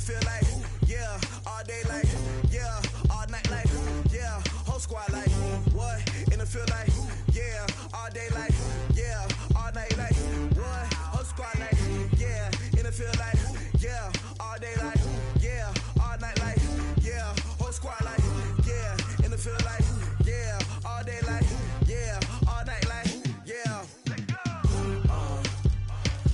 feel like, yeah, all day like, yeah, all night like, yeah, whole squad like, what? In the feel like, yeah, all day like, yeah, all night like, what? Whole squad like, yeah, in the feel like, yeah, all day like, yeah, all night like, yeah, whole squad like, yeah, in the feel like, yeah, all day like, yeah, all night like, yeah.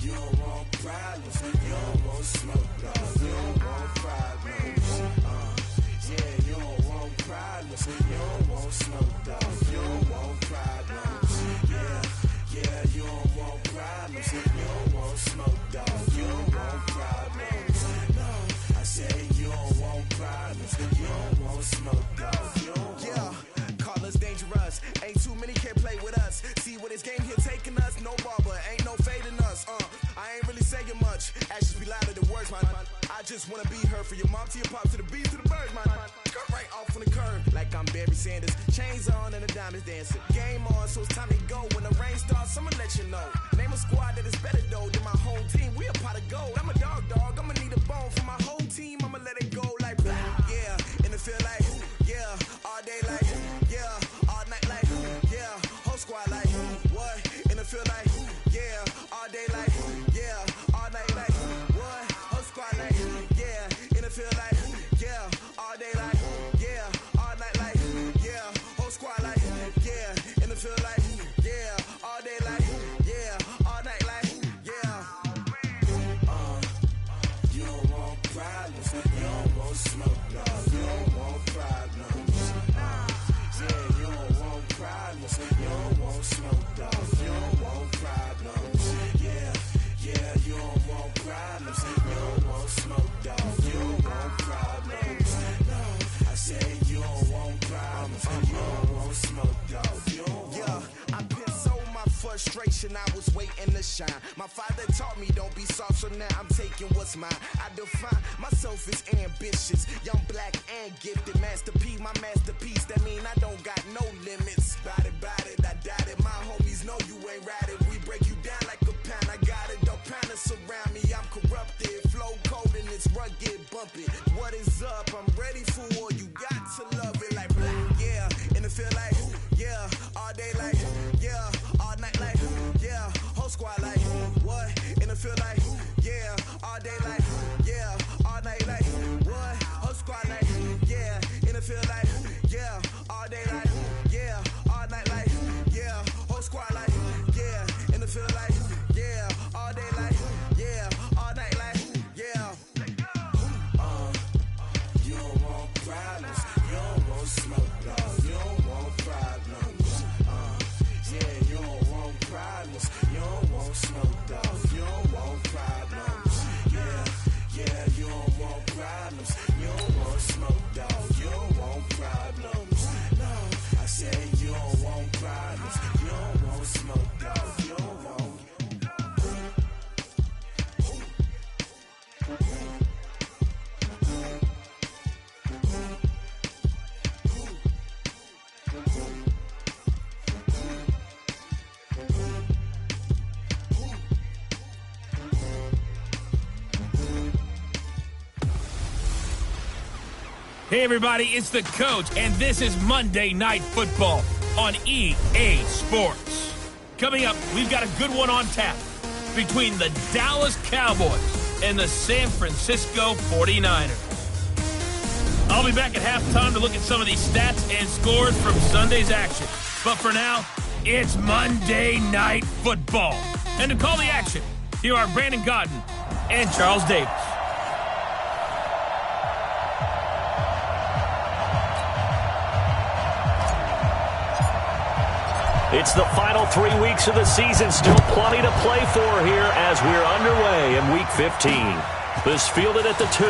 You don't want problems, you don't want smoke, dog. You don't want problems. Yeah, you don't want problems, you don't want smoke, dog. You don't want problems. Yeah, you don't want problems, you don't want smoke, dog. You don't want problems. No, I say you don't want problems, you don't want smoke, dog. You don't want. Call us dangerous, ain't too many can play with us. See what this game here taking us, no barber, ain't no fading us. I ain't really saying much, actions be louder than words, man. I just wanna be heard from your mom to your pop to the beat to the birds, man. Cut right off on the curve, like I'm Barry Sanders. Chains on and the diamonds dancing. Game on, so it's time to go. When the rain starts, I'ma let you know. Name a squad that is better though than my home team. We a pot of gold. I'm a dog, I'ma need a bone for my whole team. I'ma let it go like blah. Yeah, and it feel like, yeah, all day like, yeah, all night like, yeah, whole squad like, what? And it feel like, yeah, all day like, yeah, all night like, what? Whole squad like, yeah, and it feel like, yeah, all day like, yeah, all night like, yeah, whole squad like, yeah, and it feel like, yeah, all day like, yeah, all night like, yeah. You don't want problems, you don't want smoke, dog. You don't want problems. Yeah, you don't want problems, you don't want smoke, dog. You don't want problems. Yeah, you don't want problems, you don't want smoke, dog. You don't want problems. No, I say you don't want problems, you don't want smoke, dog. You don't want. Yeah, I put so my frustration, I was waiting to shine. My father taught me don't be soft, so now I'm taking what's mine. I define myself as ambitious, young, black, and gifted. Master P, my masterpiece. That mean I don't got no limits. Bout it, I doubt it. My homies know you ain't ratted. We break you down like a pound. I got it, don't pound surround me. I'm corrupted, flow cold and it's rugged, bumpy. What is up? I'm ready for war. You got to love it like blah. Yeah, and it feel like, yeah, all day like, yeah, all night like, yeah, whole squad like, what? And it feel like, yeah, all day like, yeah, all night like, what? Whole squad like, yeah, and it feel like, yeah, all day like, yeah, all night like, yeah, whole squad like, yeah, and it feel like, yeah, all day like, yeah, all night like, yeah. You don't want problems, you don't want smoke, dog. You don't want problems. Yeah, you don't want problems, you don't want smoke, dog. You don't want problems. Yeah, you don't want problems, you don't want smoke, dog. You don't want problems. No, I say you don't want problems, you don't want smoke, dog. You don't want. Hey, everybody, it's the coach, and this is Monday Night Football on EA Sports. Coming up, we've got a good one on tap between the Dallas Cowboys and the San Francisco 49ers. I'll be back at halftime to look at some of these stats and scores from Sunday's action. But for now, it's Monday Night Football. And to call the action, here are Brandon Godden and Charles Davis. It's the final 3 weeks of the season. Still plenty to play for here as we're underway in Week 15. This fielded at the 2.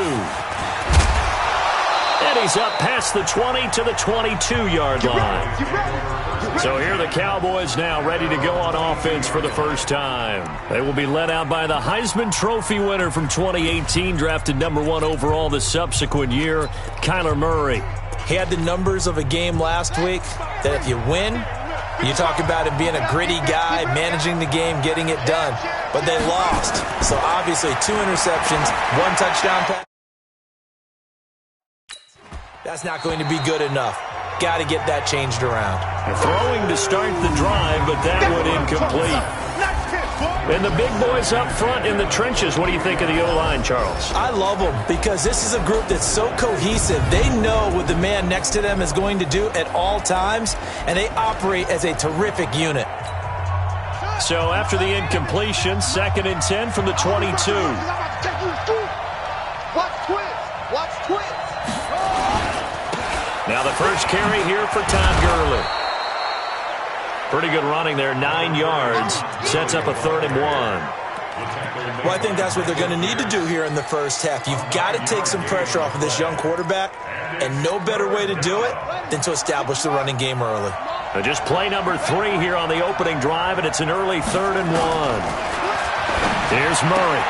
And he's up past the 20 to the 22-yard line. So here are the Cowboys now ready to go on offense for the first time. They will be led out by the Heisman Trophy winner from 2018, drafted number 1 overall the subsequent year, Kyler Murray. He had the numbers of a game last week that if you win, you talk about him being a gritty guy, managing the game, getting it done. But they lost. So obviously 2 interceptions, 1 touchdown pass. That's not going to be good enough. Got to get that changed around. Throwing to start the drive, but that one incomplete. And the big boys up front in the trenches. What do you think of the O-line, Charles? I love them because this is a group that's so cohesive. They know what the man next to them is going to do at all times, and they operate as a terrific unit. So after the incompletion, 2nd and 10 from the 22. Now the first carry here for Todd Gurley. Pretty good running there, 9 yards. Sets up a 3rd and 1. Well, I think that's what they're going to need to do here in the first half. You've got to take some pressure off of this young quarterback, and no better way to do it than to establish the running game early. Just play number 3 here on the opening drive, and it's an early 3rd and 1. Here's Murray.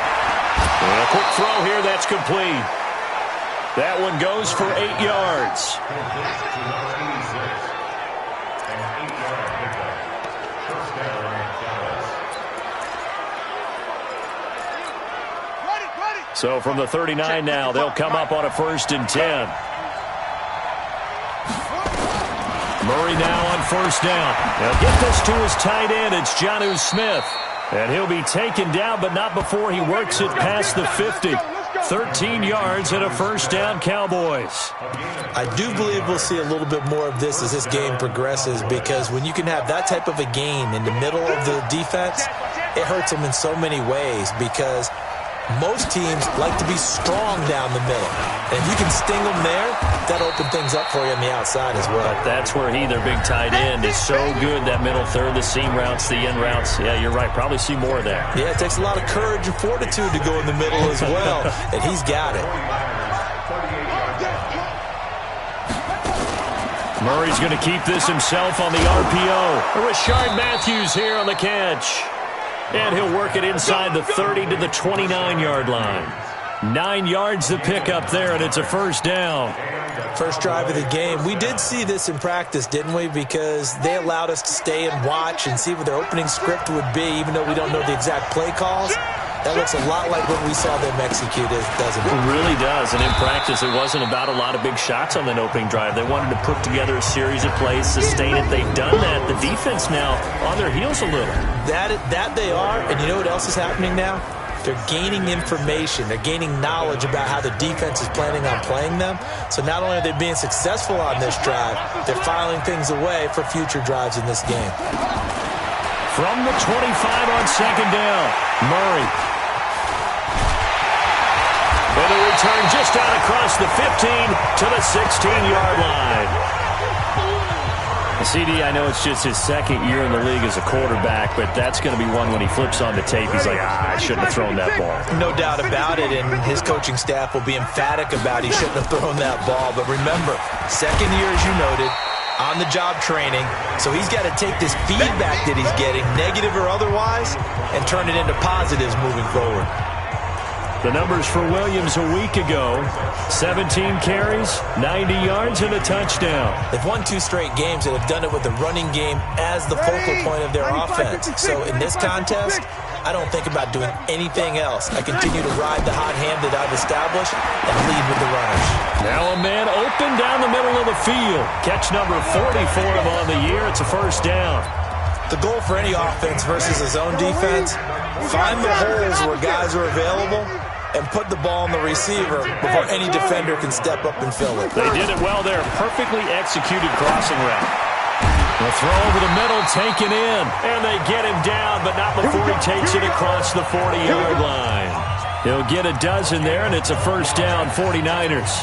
And a quick throw here, that's complete. That one goes for 8 yards. So from the 39 now, they'll come up on a 1st and 10. Murray now on 1st down. He'll get this to his tight end. It's Jonnu Smith. And he'll be taken down, but not before he works it past the 50. 13 yards and a 1st down, Cowboys. I do believe we'll see a little bit more of this as this game progresses, because when you can have that type of a gain in the middle of the defense, it hurts them in so many ways, because most teams like to be strong down the middle. And if you can sting them there, that'll open things up for you on the outside as well. But that's where their big tight end, is so good, that middle third, the seam routes, the in routes. Yeah, you're right. Probably see more of that. Yeah, it takes a lot of courage and fortitude to go in the middle as well, and he's got it. Murray's going to keep this himself on the RPO. Rashard Matthews here on the catch. And he'll work it inside the 30 to the 29-yard line. 9 yards to pick up there, and it's a 1st down. First drive of the game. We did see this in practice, didn't we? Because they allowed us to stay and watch and see what their opening script would be, even though we don't know the exact play calls. That looks a lot like what we saw them execute, doesn't it? It really does. And in practice, it wasn't about a lot of big shots on that opening drive. They wanted to put together a series of plays, sustain it. They've done that. The defense now on their heels a little. That they are. And you know what else is happening now? They're gaining information. They're gaining knowledge about how the defense is planning on playing them. So not only are they being successful on this drive, they're filing things away for future drives in this game. From the 25 on 2nd down, Murray. And a return just out across the 15 to the 16-yard line. CD, I know it's just his 2nd year in the league as a quarterback, but that's going to be one when he flips on the tape. He's like, I shouldn't have thrown that ball. No doubt about it, and his coaching staff will be emphatic about he shouldn't have thrown that ball. But remember, 2nd year, as you noted, on-the-job training, so he's got to take this feedback that he's getting, negative or otherwise, and turn it into positives moving forward. The numbers for Williams a week ago, 17 carries, 90 yards, and a touchdown. They've won 2 straight games and have done it with the running game as the focal point of their offense. So in this contest, I don't think about doing anything else. I continue to ride the hot hand that I've established and lead with the runners. Now a man open down the middle of the field. Catch number 40 for him on the year. It's a 1st down. The goal for any offense versus a zone defense, find the holes where guys are available and put the ball on the receiver before any defender can step up and fill it. They did it well there. Perfectly executed crossing route. The throw over the middle, taken in. And they get him down, but not before he takes it across the 40-yard line. He'll get a dozen there, and it's a 1st down, 49ers.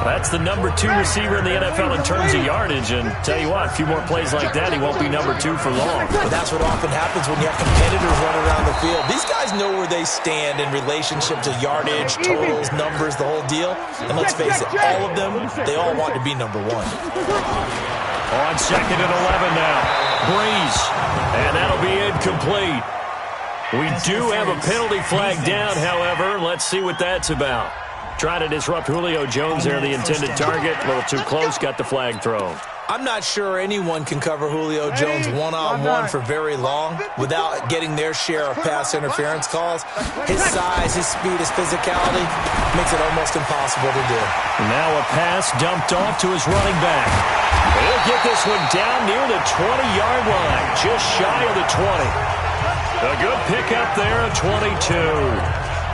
That's the number 2 receiver in the NFL in terms of yardage, and tell you what, a few more plays like that, he won't be number 2 for long. But that's what often happens when you have competitors running around the field. These guys know where they stand in relationship to yardage, totals, numbers, the whole deal. And let's face it, all of them, they all want to be number 1. On 2nd and 11 now, Breeze, and that'll be incomplete. We do have a penalty flag down, however. Let's see what that's about. Trying to disrupt Julio Jones there, the intended target. A little too close, got the flag thrown. I'm not sure anyone can cover Julio Jones one-on-one for very long without getting their share of pass interference calls. His size, his speed, his physicality makes it almost impossible to do. Now a pass dumped off to his running back. He'll get this one down near the 20-yard line, just shy of the 20. A good pickup there at 22.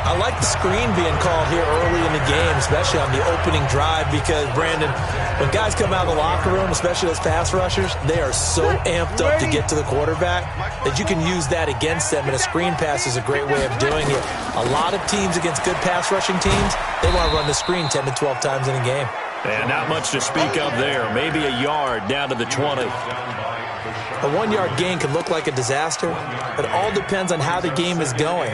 I like the screen being called here early in the game, especially on the opening drive, because, Brandon, when guys come out of the locker room, especially those pass rushers, they are so amped up to get to the quarterback that you can use that against them, and a screen pass is a great way of doing it. A lot of teams against good pass rushing teams, they want to run the screen 10 to 12 times in a game. And not much to speak of there. Maybe a yard down to the 20. A 1-yard gain can look like a disaster. It all depends on how the game is going.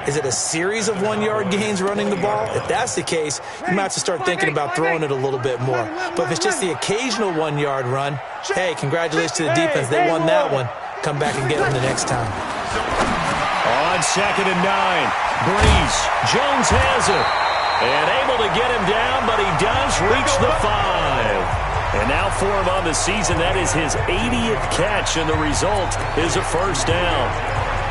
Is it a series of 1-yard gains running the ball? If that's the case, you might have to start thinking about throwing it a little bit more. But if it's just the occasional 1-yard run, hey, congratulations to the defense. They won that one. Come back and get them the next time. On 2nd and 9, Breeze. Jones has it. And able to get him down, but he does reach the 5. And now for him on the season, that is his 80th catch, and the result is a first down.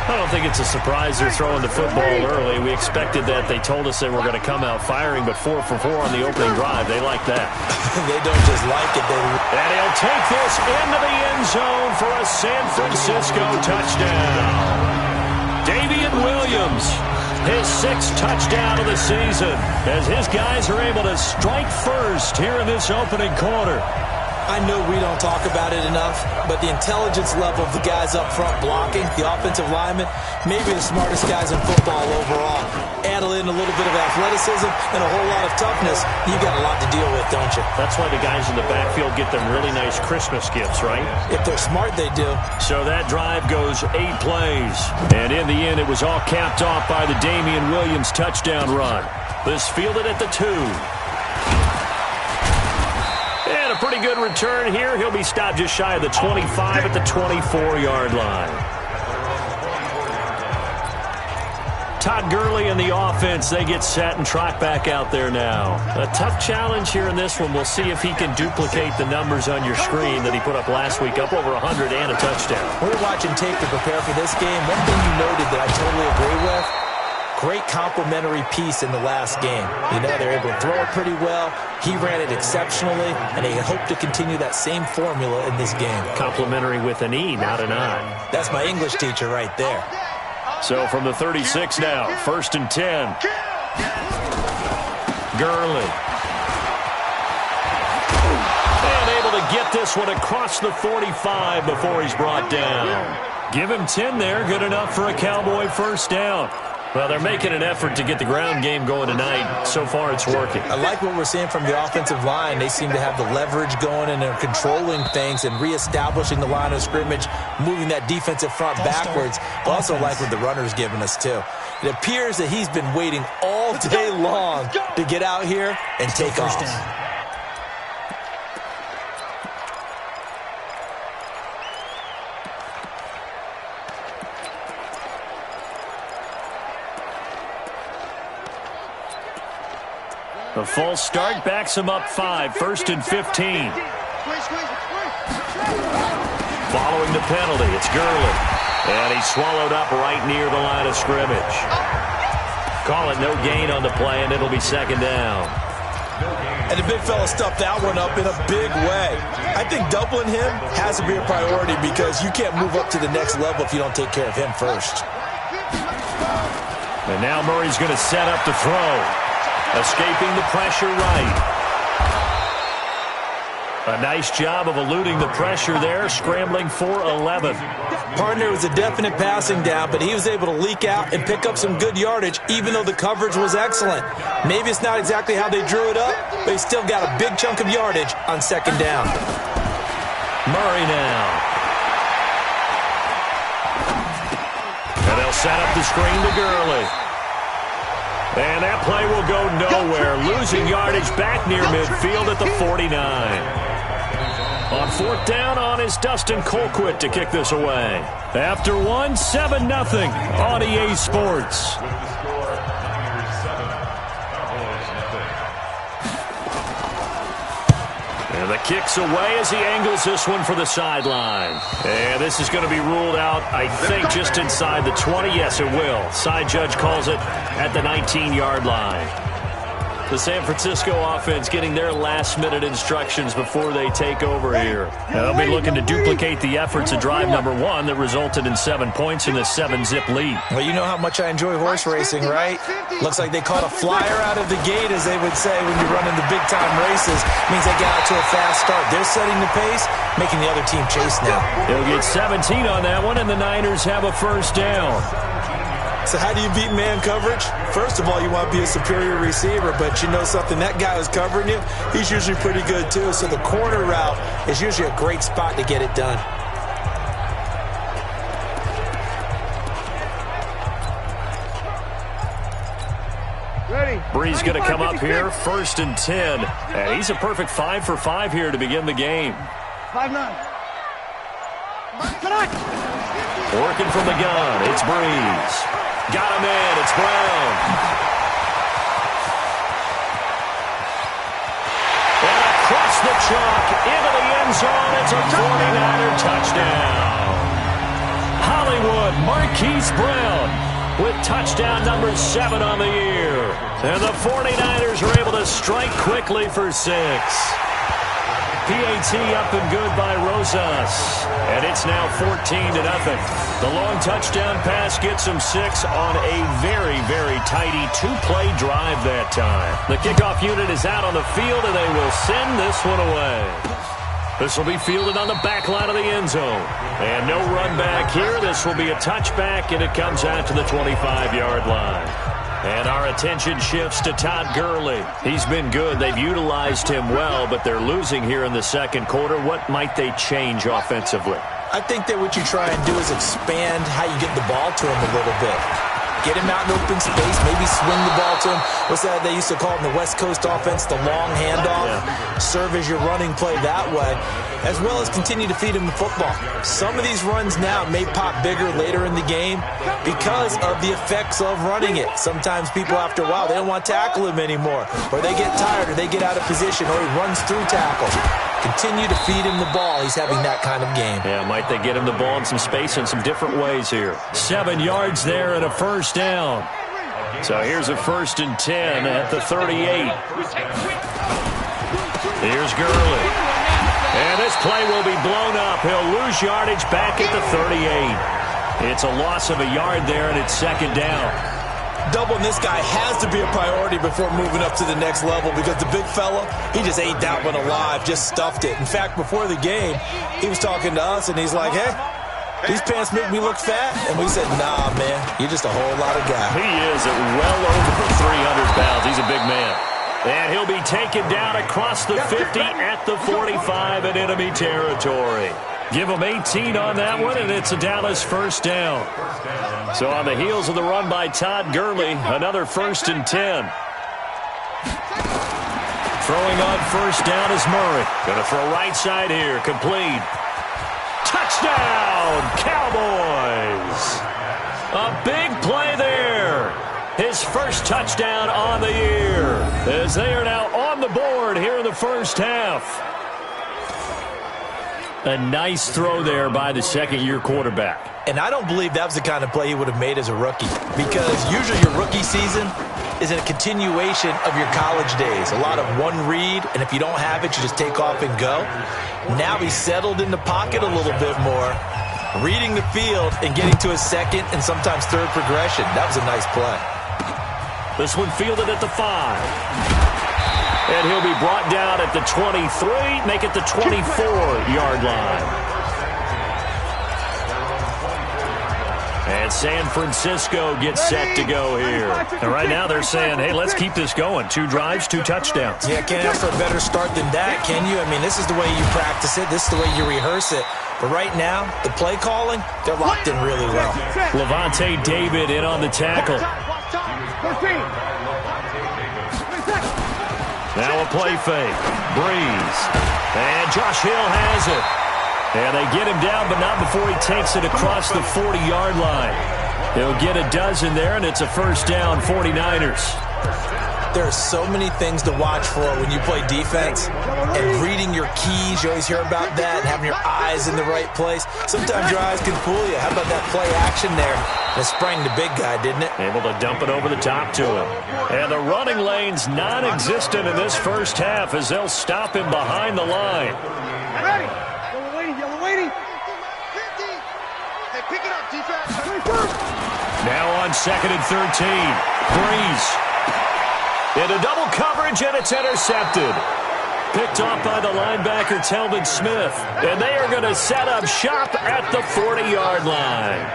I don't think it's a surprise they're throwing the football early. We expected that. They told us they were going to come out firing, but 4 for 4 on the opening drive. They like that. They don't just like it. And he'll take this into the end zone for a San Francisco touchdown. Damian Williams, his 6th touchdown of the season, as his guys are able to strike first here in this opening quarter. I know we don't talk about it enough, but the intelligence level of the guys up front blocking, the offensive linemen, maybe the smartest guys in football overall. Add in a little bit of athleticism and a whole lot of toughness, you got a lot to deal with, don't you? That's why the guys in the backfield get them really nice Christmas gifts, right? If they're smart, they do. So that drive goes 8 plays. And in the end, it was all capped off by the Damian Williams touchdown run. This fielded at the 2. And a pretty good return here. He'll be stopped just shy of the 25 at the 24-yard line. Todd Gurley and the offense, they get set and trot back out there now. A tough challenge here in this one. We'll see if he can duplicate the numbers on your screen that he put up last week, up over 100 and a touchdown. We're watching tape to prepare for this game. One thing you noted that I totally agree with, great complimentary piece in the last game. You know, they're able to throw it pretty well. He ran it exceptionally, and they hope to continue that same formula in this game. Complimentary with an E, not an I. That's my English teacher right there. So from the 36 now, 1st and 10. Gurley. And able to get this one across the 45 before he's brought down. Give him 10 there, good enough for a Cowboy first down. Well, they're making an effort to get the ground game going tonight. So far, it's working. I like what we're seeing from the offensive line. They seem to have the leverage going, and they're controlling things and reestablishing the line of scrimmage, moving that defensive front backwards. I also like what the runner's giving us, too. It appears that he's been waiting all day long to get out here and take off. The false start backs him up 5, 1st and 15. Following the penalty, it's Gurley. And he's swallowed up right near the line of scrimmage. Call it no gain on the play, and it'll be 2nd down. And the big fella stuffed that one up in a big way. I think doubling him has to be a priority because you can't move up to the next level if you don't take care of him first. And now Murray's going to set up to throw. Escaping the pressure right. A nice job of eluding the pressure there, scrambling for 11. Partner was a definite passing down, but he was able to leak out and pick up some good yardage, even though the coverage was excellent. Maybe it's not exactly how they drew it up, but he still got a big chunk of yardage on 2nd down. Murray now. And they'll set up the screen to Gurley. And that play will go nowhere. Losing yardage back near midfield at the 49. On 4th down on is Dustin Colquitt to kick this away. After one, 7-0 on EA Sports. And And the kick's away as he angles this one for the sideline. And this is going to be ruled out, I think, just inside the 20. Yes, it will. Side judge calls it at the 19-yard line. The San Francisco offense getting their last-minute instructions before they take over here. Now, they'll be looking to duplicate the efforts of drive number 1 that resulted in 7 points in the 7-zip lead. Well, you know how much I enjoy horse racing, right? Looks like they caught a flyer out of the gate, as they would say when you run into big-time races. Means they get out to a fast start. They're setting the pace, making the other team chase now. They'll get 17 on that one, and the Niners have a first down. So how do you beat man coverage? First of all, you want to be a superior receiver, but you know something, that guy who's covering you, he's usually pretty good too. So the corner route is usually a great spot to get it done. Bree's going to come up here, 1st and 10. And he's a perfect 5 for 5 here to begin the game. 5-9. Working from the gun, it's Breeze. Got him in, it's Brown. And across the chalk, into the end zone, it's a 49er touchdown. Hollywood Marquise Brown with touchdown number 7 on the year. And the 49ers are able to strike quickly for 6. PAT up and good by Rosas. And it's now 14-0. The long touchdown pass gets them 6 on a very, very tidy 2-play drive that time. The kickoff unit is out on the field, and they will send this one away. This will be fielded on the back line of the end zone. And no run back here. This will be a touchback, and it comes out to the 25-yard line. And our attention shifts to Todd Gurley. He's been good. They've utilized him well, but they're losing here in the second quarter. What might they change offensively? I think that what you try and do is expand how you get the ball to him a little bit. Get him out in open space, maybe swing the ball to him. What's that they used to call it in the West Coast offense, the long handoff? Yeah. Serve as your running play that way, as well as continue to feed him the football. Some of these runs now may pop bigger later in the game because of the effects of running it. Sometimes people, after a while, they don't want to tackle him anymore, or they get tired, or they get out of position, or he runs through tackles. Continue to feed him the ball. He's having that kind of game. Yeah, might they get him the ball in some space in some different ways here. 7 yards there and a first down. So here's a 1st and 10 at the 38. Here's Gurley. And this play will be blown up. He'll lose yardage back at the 38. It's a loss of a yard there, and it's 2nd down. Doubling this guy has to be a priority before moving up to the next level, because the big fella, he just ate that one alive, just stuffed it. In fact, before the game, he was talking to us, and he's like, hey, these pants make me look fat. And we said, nah, man, you're just a whole lot of guy. He is at well over 300 pounds. He's a big man. And he'll be taken down across the 50 at the 45 in enemy territory. Give him 18 on that one, and it's a Dallas first down. So on the heels of the run by Todd Gurley, another 1st and 10. Throwing on first down is Murray. Going to throw right side here, complete. Touchdown, Cowboys! A big play there. His first touchdown on the year, as they are now on the board here in the first half. A nice throw there by the second-year quarterback. And I don't believe that was the kind of play he would have made as a rookie, because usually your rookie season is a continuation of your college days. A lot of one read, and if you don't have it, you just take off and go. Now he's settled in the pocket a little bit more, reading the field and getting to his second and sometimes third progression. That was a nice play. This one fielded at the 5. And he'll be brought down at the 23, make it the 24-yard line. And San Francisco gets set to go here. And right now they're saying, hey, let's keep this going. 2 drives, 2 touchdowns. Yeah, can't ask for a better start than that, can you? I mean, this is the way you practice it. This is the way you rehearse it. But right now, the play calling, they're locked in really well. Levante David in on the tackle. Now a play fake. Breeze. And Josh Hill has it. And they get him down, but not before he takes it across the 40-yard line. He'll get a dozen there, and it's a first down, 49ers. There are so many things to watch for when you play defense, and reading your keys, you always hear about that, and having your eyes in the right place. Sometimes your eyes can fool you. How about that play action there? And it sprang the big guy, didn't it? Able to dump it over the top to him. And the running lane's non-existent in this first half as they'll stop him behind the line. Ready. Yellow waiting. 50. Hey, pick it up, defense. Now on 2nd and 13. Breeze. Into double coverage, and it's intercepted. Picked off by the linebacker, Telvin Smith. And they are going to set up shop at the 40-yard line.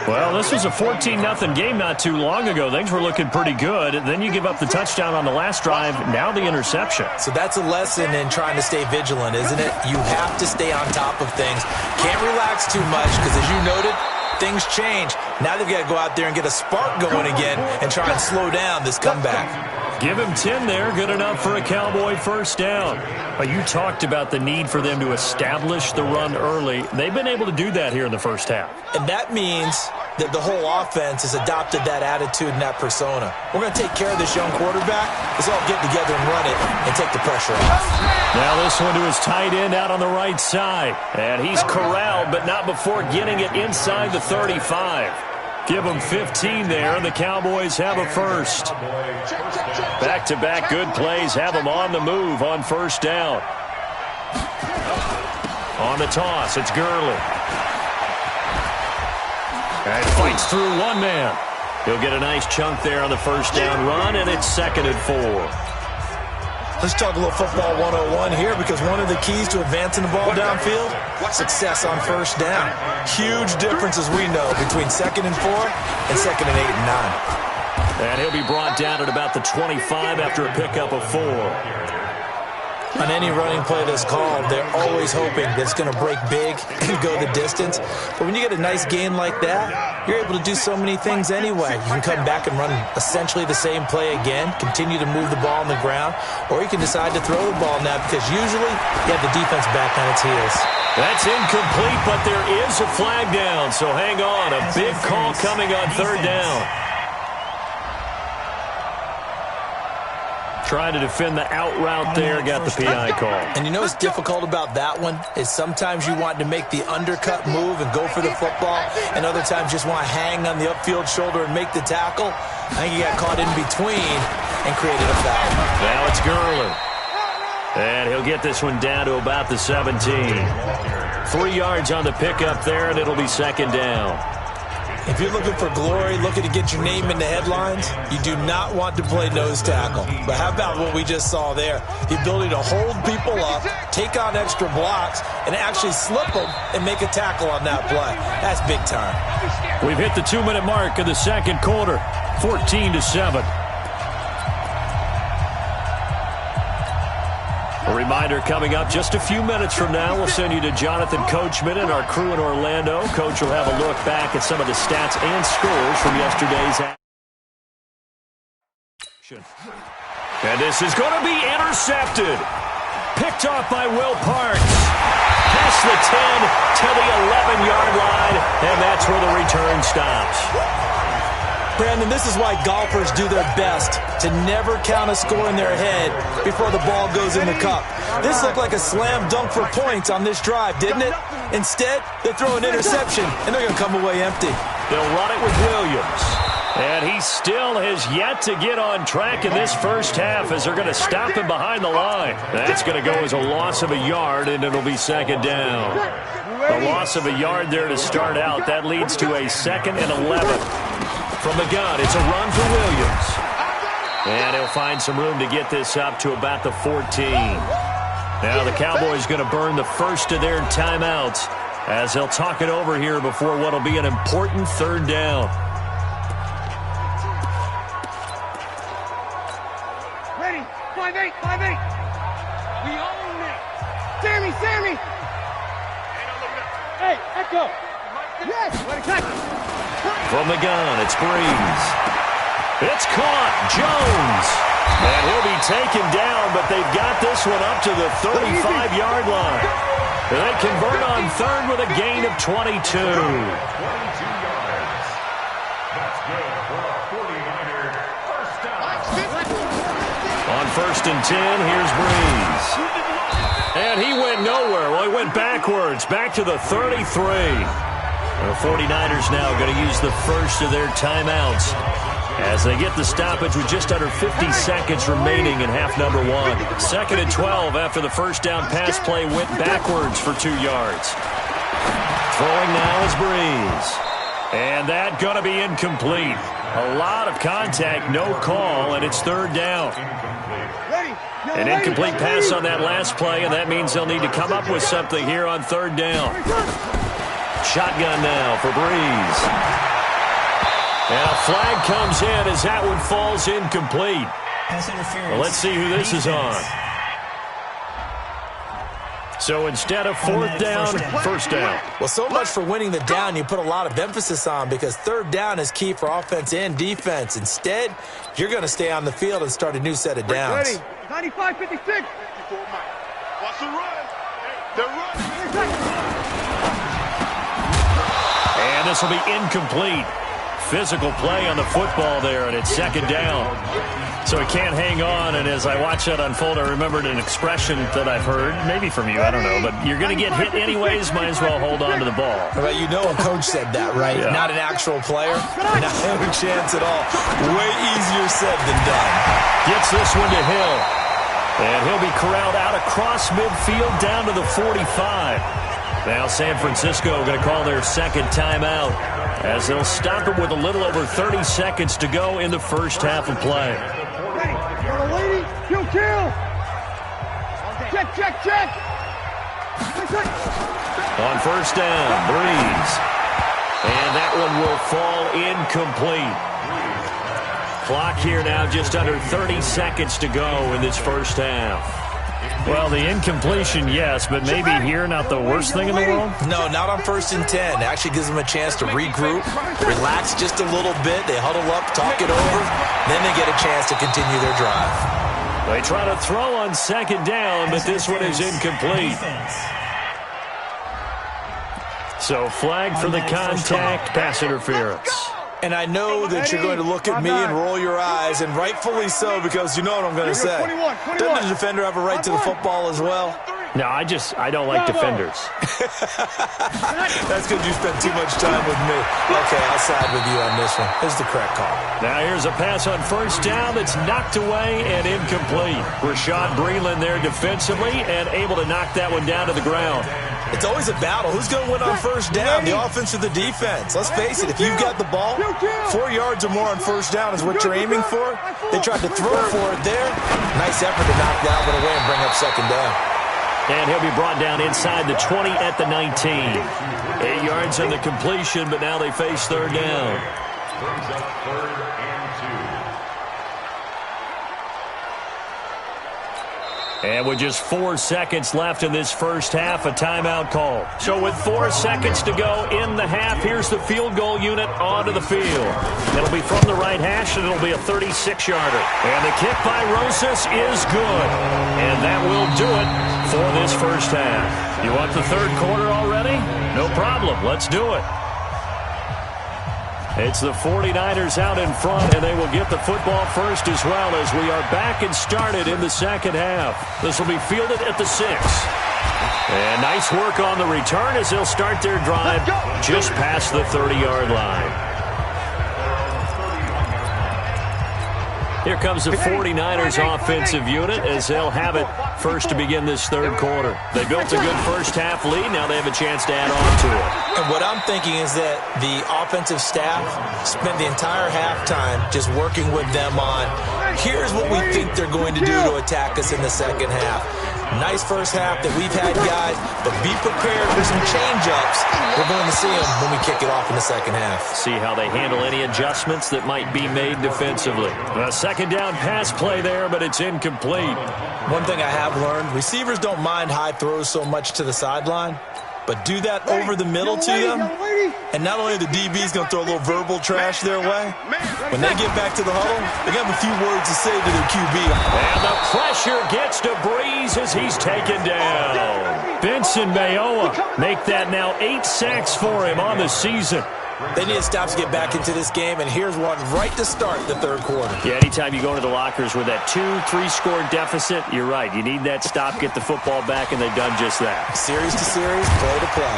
Well, this was a 14-0 game not too long ago. Things were looking pretty good. Then you give up the touchdown on the last drive. Now the interception. So that's a lesson in trying to stay vigilant, isn't it? You have to stay on top of things. Can't relax too much because, as you noted, things change. Now they've got to go out there and get a spark going again and try and slow down this comeback. Give him 10 there. Good enough for a Cowboy first down. But you talked about the need for them to establish the run early. They've been able to do that here in the first half. And that means that the whole offense has adopted that attitude and that persona. We're going to take care of this young quarterback. Let's all get together and run it and take the pressure off. Now this one to his tight end out on the right side. And he's corralled, but not before getting it inside the 35. Give them 15 there, and the Cowboys have a first. Back-to-back good plays have them on the move on first down. On the toss, it's Gurley. And fights through one man. He'll get a nice chunk there on the first down run, and it's 2nd and 4. Let's talk a little football 101 here, because one of the keys to advancing the ball downfield, success on first down. Huge difference, as we know, between 2nd and 4 and 2nd and 8 and 9. And he'll be brought down at about the 25 after a pickup of 4. On any running play that's called, they're always hoping that it's going to break big and go the distance. But when you get a nice gain like that, you're able to do so many things anyway. You can come back and run essentially the same play again, continue to move the ball on the ground, or you can decide to throw the ball now, because usually you have the defense back on its heels. That's incomplete, but there is a flag down, so hang on. A big call coming on 3rd down. Trying to defend the out route there, got the PI call. And you know what's difficult about that one is sometimes you want to make the undercut move and go for the football, and other times just want to hang on the upfield shoulder and make the tackle. I think he got caught in between and created a foul. Now it's Gurley. And he'll get this one down to about the 17. 3 yards on the pickup there, and it'll be 2nd down. If you're looking for glory, looking to get your name in the headlines, you do not want to play nose tackle. But how about what we just saw there? The ability to hold people up, take on extra blocks, and actually slip them and make a tackle on that play. That's big time. We've hit the 2-minute mark of the second quarter, 14-7. A reminder coming up just a few minutes from now, we'll send you to Jonathan Coachman and our crew in Orlando. Coach will have a look back at some of the stats and scores from yesterday's action. And this is going to be intercepted. Picked off by Will Parks. Past the 10 to the 11-yard line, and that's where the return stops. Brandon, this is why golfers do their best to never count a score in their head before the ball goes in the cup. This looked like a slam dunk for points on this drive, didn't it? Instead, they throw an interception, and they're going to come away empty. They'll run it with Williams. And he still has yet to get on track in this first half as they're going to stop him behind the line. That's going to go as a loss of a yard, and it'll be 2nd down. A loss of a yard there to start out. That leads to a 2nd and 11. From the gun, it's a run for Williams. And he'll find some room to get this up to about the 14. Now the Cowboys going to burn the first of their timeouts as they'll talk it over here before what will be an important 3rd down. Ready? 5-8, 5-8. We own it. Sammy. Hey, Echo. Yes, what exactly? From the gun, it's Breeze. It's caught. Jones. And he'll be taken down, but they've got this one up to the 35-yard line. They convert on 3rd with a gain of 22. 22 yards. That's good for a 49er first down. 1st and 10. Here's Breeze. And he went nowhere. Well, he went backwards, back to the 33. The 49ers now going to use the first of their timeouts as they get the stoppage with just under 50 seconds remaining in half number 1. 2nd and 12 after the first down pass play went backwards for 2 yards. Throwing now is Breeze. And that going to be incomplete. A lot of contact, no call, and it's 3rd down. An incomplete pass on that last play, and that means they'll need to come up with something here on 3rd down. Shotgun now for Breeze. And a flag comes in as that one falls incomplete. Well, let's see who this is on. So instead of 4th down, 1st down. Well, so much for winning the down you put a lot of emphasis on, because 3rd down is key for offense and defense. Instead, you're going to stay on the field and start a new set of downs. 95-56. Watch the run. They're running. And this will be incomplete. Physical play on the football there, and it's 2nd down. So he can't hang on, and as I watch that unfold, I remembered an expression that I've heard, maybe from you, I don't know, but you're going to get hit anyways, might as well hold on to the ball. Well, you know a coach said that, right? Yeah. Not an actual player. Not a chance at all. Way easier said than done. Gets this one to Hill. And he'll be corralled out across midfield down to the 45. Now San Francisco going to call their 2nd timeout as they'll stop it with a little over 30 seconds to go in the first half of play. Kill. Check. On 1st down, Breeze. And that one will fall incomplete. Clock here now just under 30 seconds to go in this first half. Well, the incompletion, yes, but maybe here not the worst thing in the world? No, not on 1st and 10. It actually gives them a chance to regroup, relax just a little bit. They huddle up, talk it over, then they get a chance to continue their drive. They try to throw on 2nd down, but this one is incomplete. So flag for the contact, pass interference. And I know that you're going to look at me and roll your eyes, and rightfully so, because you know what I'm going to say. Doesn't the defender have a right to the football as well? No, I don't like defenders. That's because you spent too much time with me. Okay, I'll side with you on this one. Here's the correct call. Now here's a pass on 1st down that's knocked away and incomplete. Rashad Breeland there defensively and able to knock that one down to the ground. It's always a battle. Who's going to win on 1st down, the offense or the defense? Let's face it, if you've got the ball, 4 yards or more on 1st down is what you're aiming for. They tried to throw for it there. Nice effort to knock that one away and bring up 2nd down. And he'll be brought down inside the 20 at the 19. 8 yards on the completion, but now they face 3rd down. Brings up 3rd and 2. And with just 4 seconds left in this first half, a timeout call. So with 4 seconds to go in the half, here's the field goal unit onto the field. It'll be from the right hash, and it'll be a 36-yarder. And the kick by Rosas is good. And that will do it for this first half. You want the 3rd quarter already? No problem. Let's do it. It's the 49ers out in front, and they will get the football first as well as we are back and started in the 2nd half. This will be fielded at the 6. And nice work on the return as they'll start their drive just past the 30-yard line. Here comes the 49ers offensive unit as they'll have it first to begin this 3rd quarter. They built a good first half lead. Now they have a chance to add on to it. And what I'm thinking is that the offensive staff spent the entire halftime just working with them on, here's what we think they're going to do to attack us in the 2nd half. Nice first half that we've had, guys, but be prepared for some change-ups. We're going to see them when we kick it off in the 2nd half. See how they handle any adjustments that might be made defensively. A 2nd down pass play there, but it's incomplete. One thing I have learned, receivers don't mind high throws so much to the sideline, but do that over the middle to them, and not only the DB's going to throw a little verbal trash their way, when they get back to the huddle, they're going to have a few words to say to their QB. And the pressure gets to Breeze as he's taken down. Benson Mayowa make that now 8 sacks for him on the season. They need to stop to get back into this game, and here's one right to start the third quarter. Yeah, anytime you go into the lockers with that 2-3 score deficit, you're right. You need that stop, get the football back, and they've done just that. Series to series, play to play.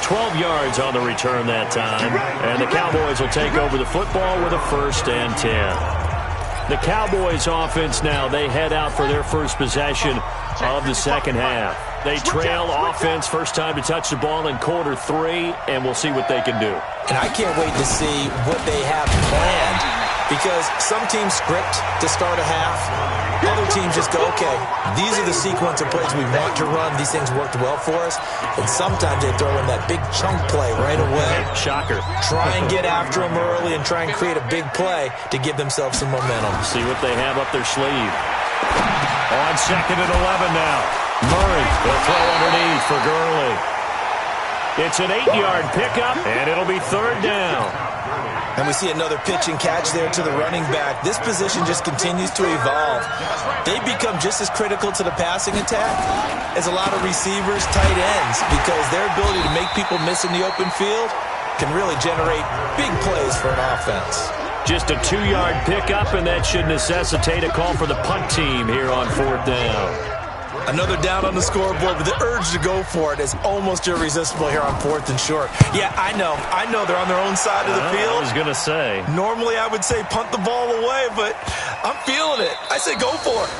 12 yards on the return that time, and the Cowboys will take over the football with a 1st and 10. The Cowboys offense now, they head out for their first possession of the second half. They trail offense, first time to touch the ball in quarter 3, and we'll see what they can do. And I can't wait to see what they have planned, because some teams script to start a half. Other teams just go, okay, these are the sequence of plays we want to run. These things worked well for us. And sometimes they throw in that big chunk play right away. Shocker. Try and get after them early and try and create a big play to give themselves some momentum. See what they have up their sleeve. On 2nd and 11 now. Murray will throw underneath for Gurley. It's an 8-yard pickup, and it'll be 3rd down. And we see another pitch and catch there to the running back. This position just continues to evolve. They become just as critical to the passing attack as a lot of receivers, tight ends, because their ability to make people miss in the open field can really generate big plays for an offense. Just a 2-yard pickup, and that should necessitate a call for the punt team here on 4th down. Another down on the scoreboard, but the urge to go for it is almost irresistible here on 4th and short. Yeah, I know they're on their own side of the field. I was going to say. Normally I would say punt the ball away, but I'm feeling it. I say go for it.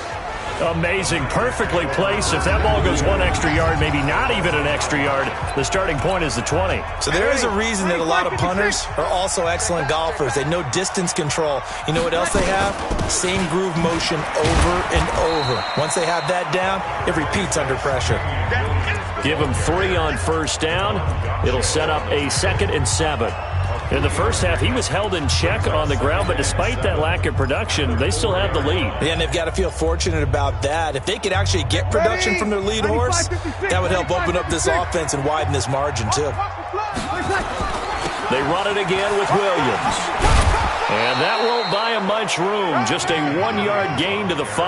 Amazing. Perfectly placed. If that ball goes 1 extra yard, maybe not even an extra yard, the starting point is the 20. So there is a reason that a lot of punters are also excellent golfers. They know distance control. You know what else they have? Same groove motion over and over. Once they have that down, it repeats under pressure. Give them 3 on 1st down. It'll set up a 2nd and 7. In the first half, he was held in check on the ground, but despite that lack of production, they still have the lead. Yeah, and they've got to feel fortunate about that. If they could actually get production from their lead horse, that would help open up this offense and widen this margin, too. They run it again with Williams. And that won't buy him much room. Just a 1-yard gain to the 5.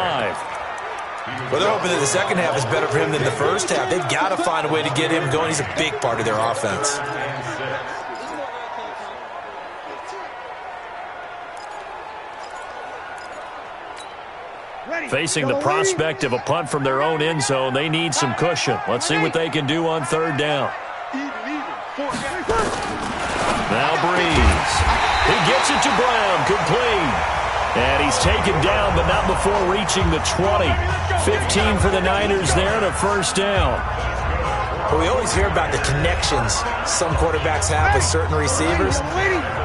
Well, they're hoping that the second half is better for him than the first half. They've got to find a way to get him going. He's a big part of their offense. Facing the prospect of a punt from their own end zone, they need some cushion. Let's see what they can do on 3rd down. Now Breeze. He gets it to Brown, complete. And he's taken down, but not before reaching the 20. 15 for the Niners there and a 1st down. But we always hear about the connections some quarterbacks have with certain receivers.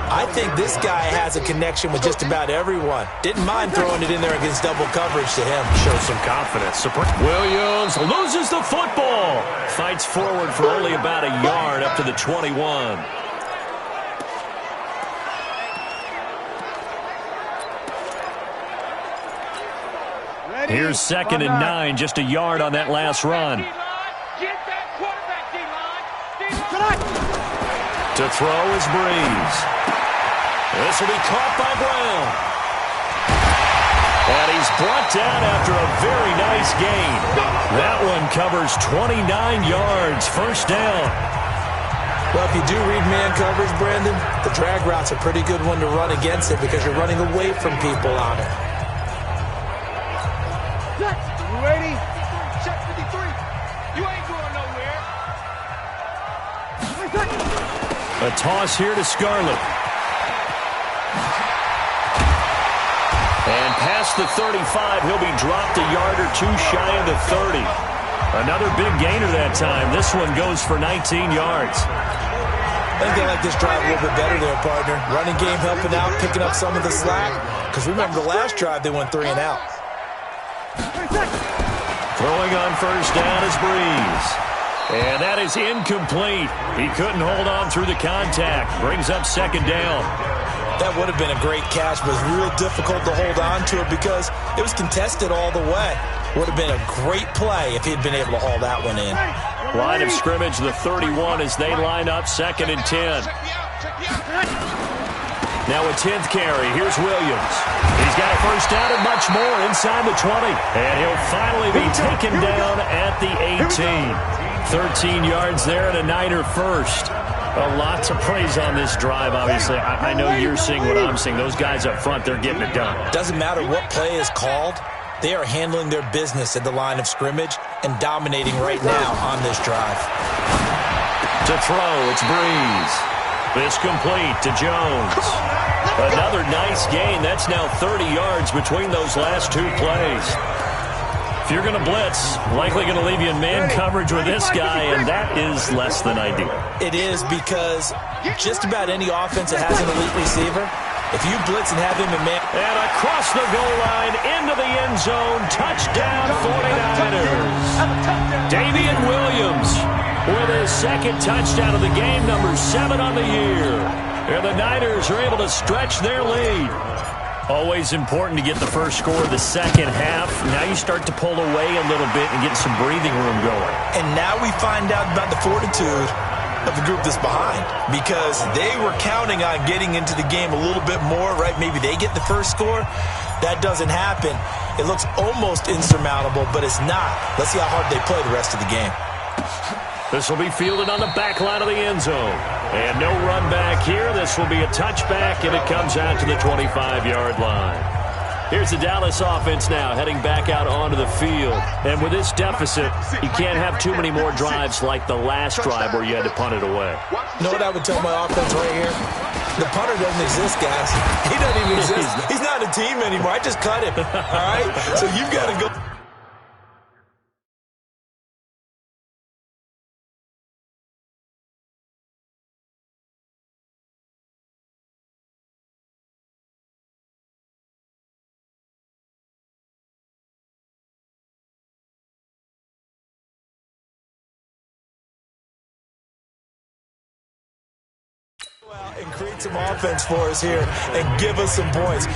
I think this guy has a connection with just about everyone. Didn't mind throwing it in there against double coverage to him. Shows some confidence. Williams loses the football. Fights forward for only about a yard up to the 21. Here's 2nd and 9, just a yard on that last run. To throw is Breeze. This will be caught by Brown. And he's brought down after a very nice gain. That one covers 29 yards, 1st down. Well, if you do read man coverage, Brandon, the drag route's a pretty good one to run against it because you're running away from people on it. You ready? Check 53. You ain't going nowhere. A toss here to Scarlett. And past the 35, he'll be dropped a yard or 2 shy of the 30. Another big gainer that time. This one goes for 19 yards. I think they like this drive a little bit better there, partner. Running game helping out, picking up some of the slack. Because remember, the last drive, they went 3 and out. Throwing on 1st down is Breeze. And that is incomplete. He couldn't hold on through the contact. Brings up 2nd down. That would have been a great catch, but it was real difficult to hold on to it because it was contested all the way. Would have been a great play if he'd been able to haul that one in. Line of scrimmage, the 31 as they line up 2nd and 10. Now a 10th carry. Here's Williams. He's got a 1st down and much more inside the 20. And he'll finally be taken down at the 18. 13 yards there and a Niner 1st. Well, lots of praise on this drive, obviously. I know you're seeing what I'm seeing. Those guys up front, they're getting it done. Doesn't matter what play is called. They are handling their business at the line of scrimmage and dominating right now on this drive. To throw, it's Breeze. This complete to Jones. Another nice gain. That's now 30 yards between those last two plays. If you're going to blitz, likely going to leave you in man coverage with this guy, and that is less than ideal. It is because just about any offense that has an elite receiver, if you blitz and have him in man... And across the goal line, into the end zone, touchdown 49ers. Damian Williams with his second touchdown of the game, number 7 on the year. And the Niners are able to stretch their lead. Always important to get the first score of the second half. Now you start to pull away a little bit and get some breathing room going. And now we find out about the fortitude of the group that's behind, because they were counting on getting into the game a little bit more, right? Maybe they get the first score. That doesn't happen. It looks almost insurmountable, but it's not. Let's see how hard they play the rest of the game. This will be fielded on the back line of the end zone. And no run back here. This will be a touchback, and it comes out to the 25-yard line. Here's the Dallas offense now heading back out onto the field. And with this deficit, you can't have too many more drives like the last drive where you had to punt it away. You know what I would tell my offense right here? The punter doesn't exist, guys. He doesn't even exist. He's not a team anymore. I just cut him, all right? So you've got to go. And create some offense for us here and give us some points.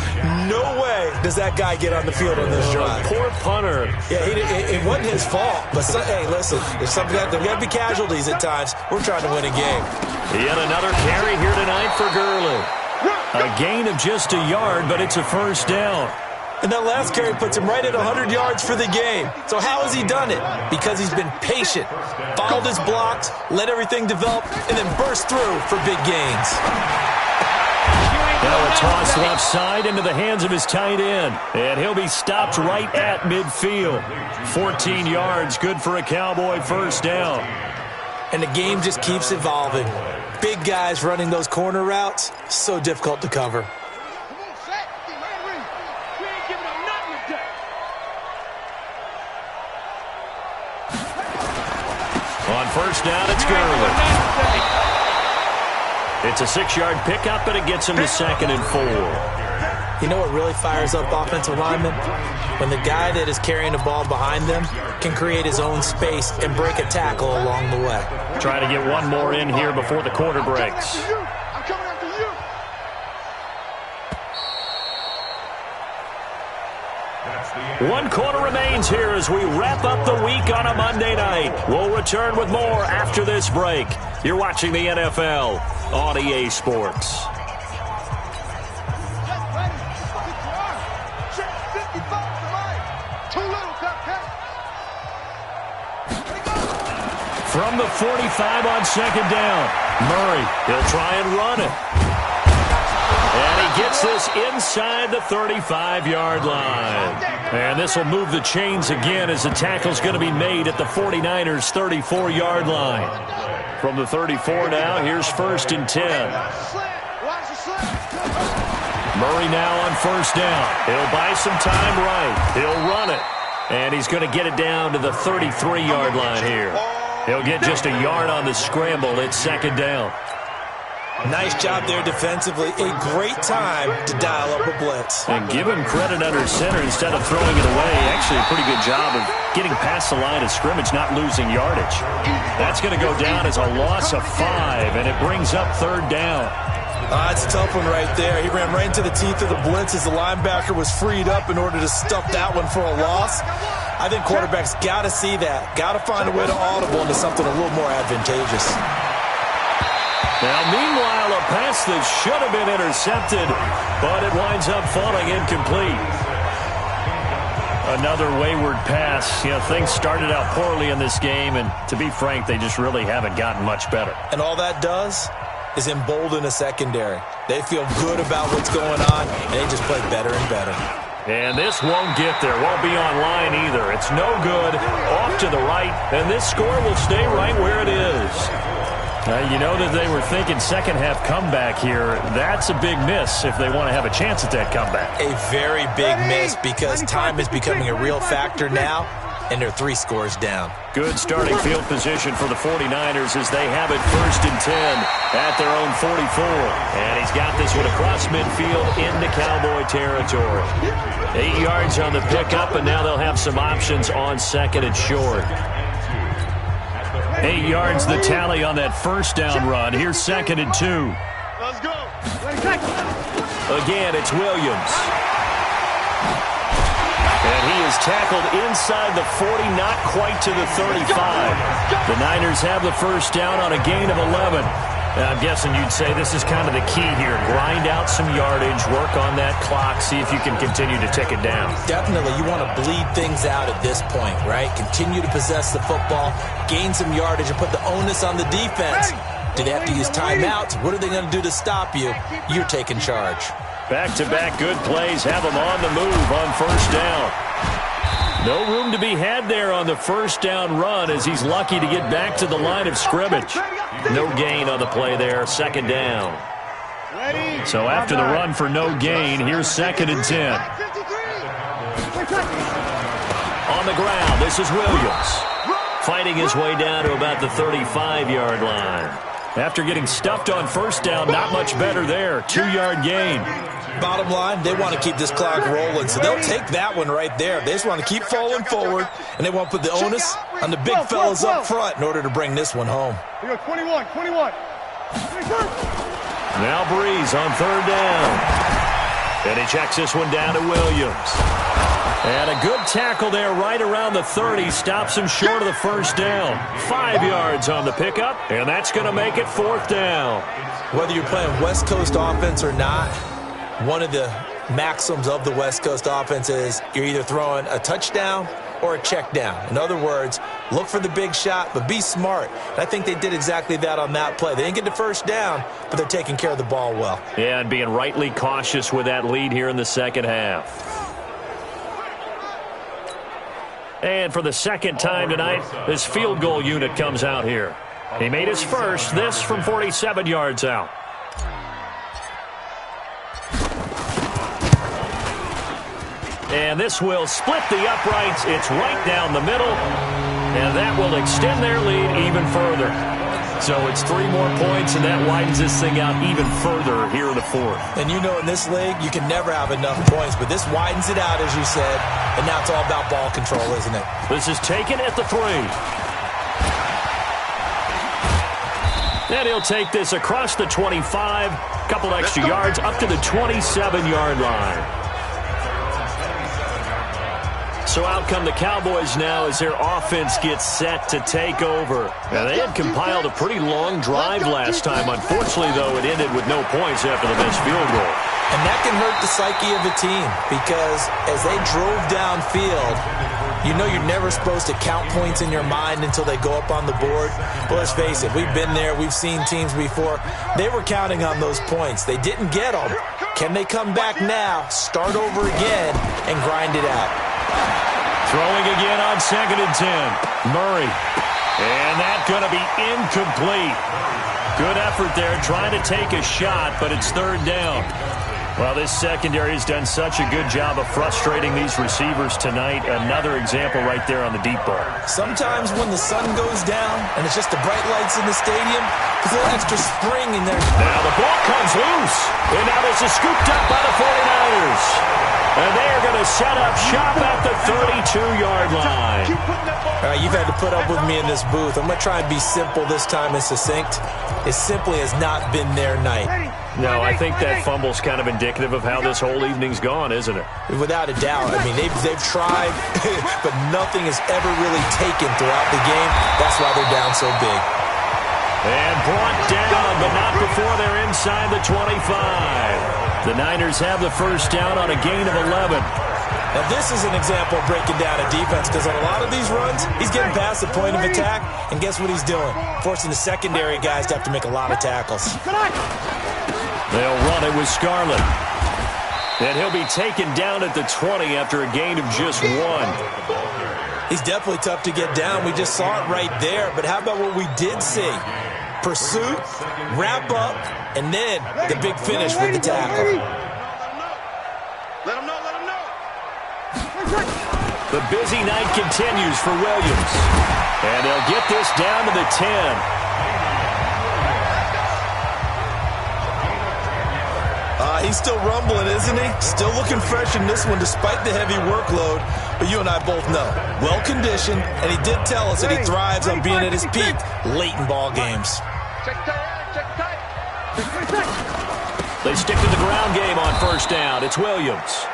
No way does that guy get on the field on this drive. Poor punter. Yeah, it wasn't his fault. But, hey, listen, there's got to be casualties at times. We're trying to win a game. Yet another carry here tonight for Gurley. A gain of just a yard, but it's a first down. And that last carry puts him right at 100 yards for the game. So how has he done it? Because he's been patient, followed his blocks, let everything develop, and then burst through for big gains. Now a toss left side into the hands of his tight end. And he'll be stopped right at midfield. 14 yards, good for a Cowboy first down. And the game just keeps evolving. Big guys running those corner routes, so difficult to cover. On first down, it's Gurley. It's a 6-yard pickup, and it gets him to 2nd and 4. You know what really fires up offensive linemen? When the guy that is carrying the ball behind them can create his own space and break a tackle along the way. Trying to get one more in here before the quarter breaks. I'm coming after you. One quarter remains here as we wrap up the week on a Monday night. We'll return with more after this break. You're watching the NFL on EA Sports. From the 45 on second down, Murray, he'll try and run it. And he gets this inside the 35-yard line. And this will move the chains again as the tackle's going to be made at the 49ers' 34-yard line. From the 34 now, here's 1st and 10. Murray now on first down. He'll buy some time right. He'll run it. And he's going to get it down to the 33-yard line here. He'll get just a yard on the scramble. It's 2nd down. Nice job there defensively. A great time to dial up a blitz. And give him credit under center instead of throwing it away. Actually, a pretty good job of getting past the line of scrimmage, not losing yardage. That's going to go down as a loss of 5, and it brings up 3rd down. That's a tough one right there. He ran right into the teeth of the blitz as the linebacker was freed up in order to stuff that one for a loss. I think quarterbacks got to see that. Got to find a way to audible into something a little more advantageous. Now, meanwhile, a pass that should have been intercepted, but it winds up falling incomplete. Another wayward pass. You know, things started out poorly in this game, and to be frank, they just really haven't gotten much better. And all that does is embolden a secondary. They feel good about what's going on, and they just play better and better. And this won't get there. Won't be online either. It's no good. Off to the right, and this score will stay right where it is. You know that they were thinking second-half comeback here. That's a big miss if they want to have a chance at that comeback. A very big miss because time is becoming a real factor now, and they're 3 scores down. Good starting field position for the 49ers as they have it 1st and 10 at their own 44. And he's got this one across midfield into Cowboy territory. 8 yards on the pickup, and now they'll have some options on 2nd and short. 8 yards the tally on that first down run. Here's 2nd and 2. Let's go. Again, it's Williams. And he is tackled inside the 40, not quite to the 35. The Niners have the first down on a gain of 11. I'm guessing you'd say this is kind of the key here. Grind out some yardage, work on that clock, see if you can continue to tick it down. Definitely. You want to bleed things out at this point, right? Continue to possess the football, gain some yardage, and put the onus on the defense. Do they have to use timeouts? What are they going to do to stop you? You're taking charge. Back-to-back good plays have them on the move on first down. No room to be had there on the first down run as he's lucky to get back to the line of scrimmage. No gain on the play there, 2nd down. So after the run for no gain, here's 2nd and 10. On the ground, this is Williams. Fighting his way down to about the 35-yard line. After getting stuffed on first down, not much better there. 2-yard gain. Bottom line, they want to keep this clock rolling, so they'll take that one right there. They just want to keep falling forward, and they want to put the onus on the big fellas up front in order to bring this one home. We go 21. Now Breeze on 3rd down. And he checks this one down to Williams. And a good tackle there right around the 30. Stops him short of the first down. 5 yards on the pickup, and that's going to make it 4th down. Whether you're playing West Coast offense or not, one of the maxims of the West Coast offense is you're either throwing a touchdown or a check down. In other words, look for the big shot, but be smart. And I think they did exactly that on that play. They didn't get the first down, but they're taking care of the ball well. Yeah, and being rightly cautious with that lead here in the second half. And for the second time tonight, this field goal unit comes out here. He made his first, this from 47 yards out. And this will split the uprights. It's right down the middle. And that will extend their lead even further. So it's 3 more points, and that widens this thing out even further here in the 4th. And you know in this league, you can never have enough points. But this widens it out, as you said. And now it's all about ball control, isn't it? This is taken at the 3. And he'll take this across the 25. Couple extra yards up to the 27-yard line. So out come the Cowboys now as their offense gets set to take over. Now, they had compiled a pretty long drive last time. Unfortunately, though, it ended with no points after the missed field goal. And that can hurt the psyche of a team because as they drove downfield, you know you're never supposed to count points in your mind until they go up on the board. But let's face it, we've been there. We've seen teams before. They were counting on those points. They didn't get them. Can they come back now, start over again, and grind it out? Throwing again on 2nd and 10. Murray. And that's going to be incomplete. Good effort there trying to take a shot, but it's 3rd down. Well, this secondary has done such a good job of frustrating these receivers tonight. Another example right there on the deep ball. Sometimes when the sun goes down and it's just the bright lights in the stadium, there's a little extra spring in there. Now the ball comes loose. And now this is scooped up by the 49ers. And they are going to set up shop at the 32-yard line. All right, you've had to put up with me in this booth. I'm going to try and be simple this time and succinct. It simply has not been their night. No, I think that fumble's kind of indicative of how this whole evening's gone, isn't it? Without a doubt. I mean, they've tried, but nothing has ever really taken throughout the game. That's why they're down so big. And brought down, but not before they're inside the 25. The Niners have the first down on a gain of 11. Now, this is an example of breaking down a defense because on a lot of these runs, he's getting past the point of attack, and guess what he's doing? Forcing the secondary guys to have to make a lot of tackles. They'll run it with Scarlett. And he'll be taken down at the 20 after a gain of just 1. He's definitely tough to get down. We just saw it right there. But how about what we did see? Pursuit, wrap up, and then the big finish with the tackle. Let him know. The busy night continues for Williams. And they'll get this down to the 10. He's still rumbling, isn't he? Still looking fresh in this one despite the heavy workload. But you and I both know, well-conditioned, and he did tell us that he thrives on being at his peak late in ball games. They stick to the ground game on first down. It's Williams.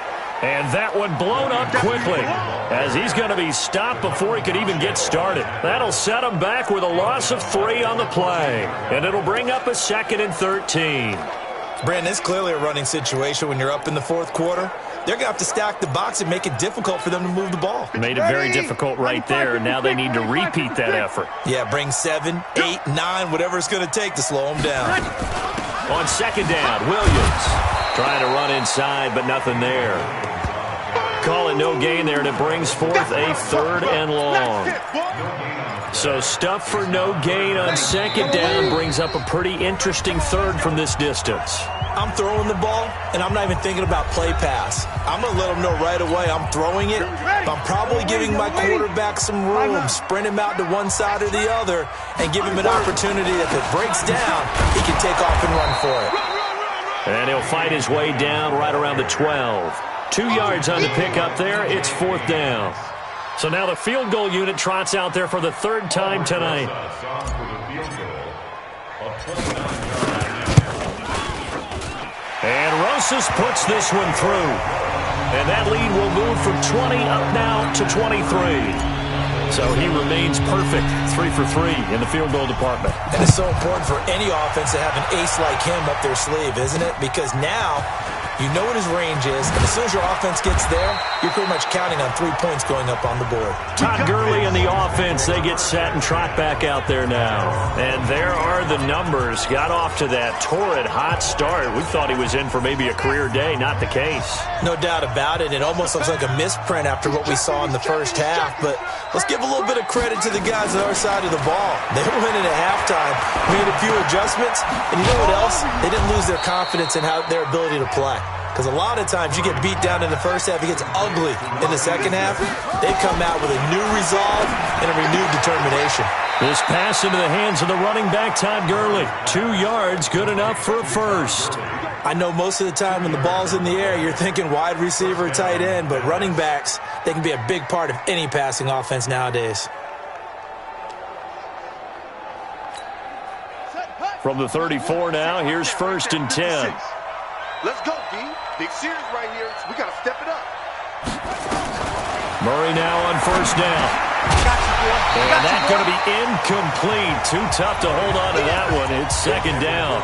And that one blown up quickly as he's going to be stopped before he could even get started. That'll set him back with a loss of 3 on the play. And it'll bring up a 2nd and 13. Brandon, it's clearly a running situation when you're up in the fourth quarter. They're going to have to stack the box and make it difficult for them to move the ball. Made it very difficult right there. Now they need to repeat that effort. Yeah, bring 7, 8, 9, whatever it's going to take to slow them down. On second down, Williams trying to run inside, but nothing there. Call it no gain there, and it brings forth a 3rd and long. So stuff for no gain on second down brings up a pretty interesting 3rd from this distance. I'm throwing the ball, and I'm not even thinking about play pass. I'm going to let them know right away I'm throwing it, but I'm probably giving my quarterback some room, sprint him out to one side or the other, and give him an opportunity that if it breaks down, he can take off and run for it. And he'll fight his way down right around the 12. 2 yards on the pickup there. It's 4th down. So now the field goal unit trots out there for the 3rd time tonight. And Rosas puts this one through. And that lead will move from 20 up now to 23. So he remains perfect, 3 for 3 in the field goal department. And it's so important for any offense to have an ace like him up their sleeve, isn't it? Because now you know what his range is, and as soon as your offense gets there, you're pretty much counting on 3 points going up on the board. Todd Gurley and the offense, they get set and trot back out there now. And there are the numbers. Got off to that torrid hot start. We thought he was in for maybe a career day. Not the case. No doubt about it. It almost looks like a misprint after what we saw in the first half. But let's give a little bit of credit to the guys on our side of the ball. They were winning at halftime, made a few adjustments, and you know what else? They didn't lose their confidence in their ability to play. Because a lot of times you get beat down in the first half, it gets ugly in the second half. They come out with a new resolve and a renewed determination. This pass into the hands of the running back, Todd Gurley. 2 yards, good enough for a first. I know most of the time when the ball's in the air, you're thinking wide receiver, tight end, but running backs, they can be a big part of any passing offense nowadays. From the 34 now, here's 1st and 10. Let's go, D. Big series right here. We got to step it up. Murray now on first down. And that's going to be incomplete. Too tough to hold on to that one. It's 2nd down.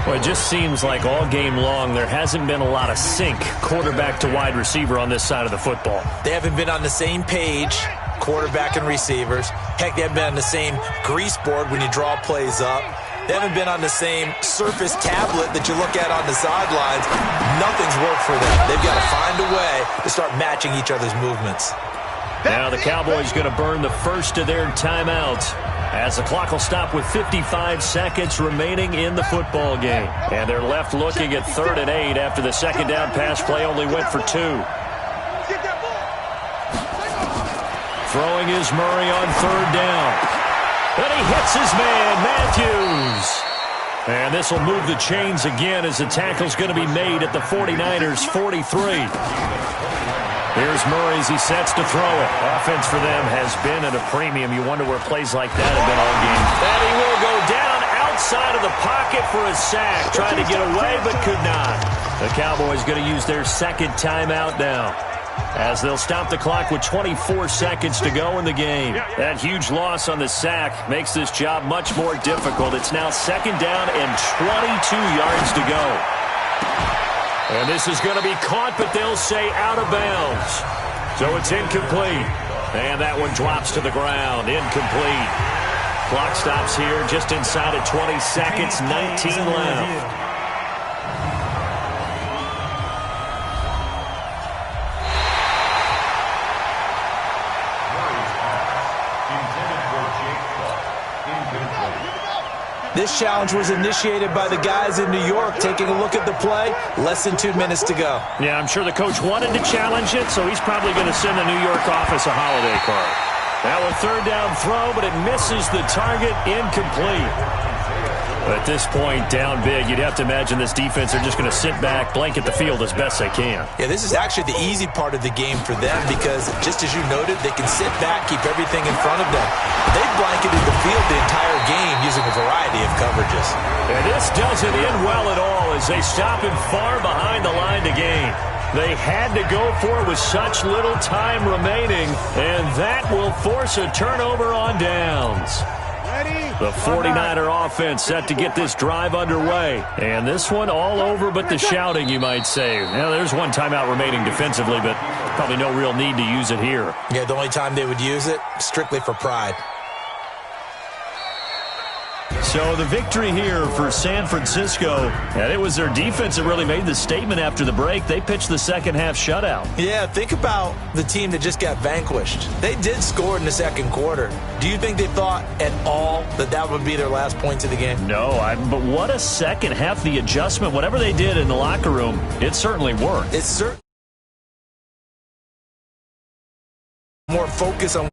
Well, it just seems like all game long there hasn't been a lot of sync quarterback to wide receiver on this side of the football. They haven't been on the same page, quarterback and receivers. Heck, they haven't been on the same grease board when you draw plays up. They haven't been on the same surface tablet that you look at on the sidelines. Nothing's worked for them. They've got to find a way to start matching each other's movements. Now the Cowboys going to burn the first of their timeouts as the clock will stop with 55 seconds remaining in the football game. And they're left looking at 3rd and 8 after the 2nd down pass play only went for 2. Throwing is Murray on 3rd down. And he hits his man, Matthews. And this will move the chains again as the tackle's going to be made at the 49ers' 43. Here's Murray as he sets to throw it. Offense for them has been at a premium. You wonder where plays like that have been all game. And he will go down outside of the pocket for a sack. Trying to get away, but could not. The Cowboys going to use their 2nd timeout now, as they'll stop the clock with 24 seconds to go in the game. That huge loss on the sack makes this job much more difficult. It's now 2nd down and 22 yards to go. And this is going to be caught, but they'll say out of bounds. So it's incomplete. And that one drops to the ground. Incomplete. Clock stops here just inside of 20 seconds. 19 left. This challenge was initiated by the guys in New York. Taking a look at the play, less than 2 minutes to go. Yeah, I'm sure the coach wanted to challenge it, so he's probably going to send the New York office a holiday card. Now a third down throw, but it misses the target. Incomplete. At this point, down big, you'd have to imagine this defense are just going to sit back, blanket the field as best they can. Yeah, this is actually the easy part of the game for them because, just as you noted, they can sit back, keep everything in front of them. They've blanketed the field the entire game using a variety of coverages. And this doesn't end well at all as they stop him far behind the line to gain. They had to go for it with such little time remaining, and that will force a turnover on downs. The 49er offense set to get this drive underway. And this one all over but the shouting, you might say. Now, there's one timeout remaining defensively, but probably no real need to use it here. Yeah, the only time they would use it, strictly for pride. So the victory here for San Francisco, and it was their defense that really made the statement after the break. They pitched the second half shutout. Yeah, think about the team that just got vanquished. They did score in the second quarter. Do you think they thought at all that that would be their last points of the game? No, but what a second half. The adjustment, whatever they did in the locker room, it certainly worked. It's certainly more focus on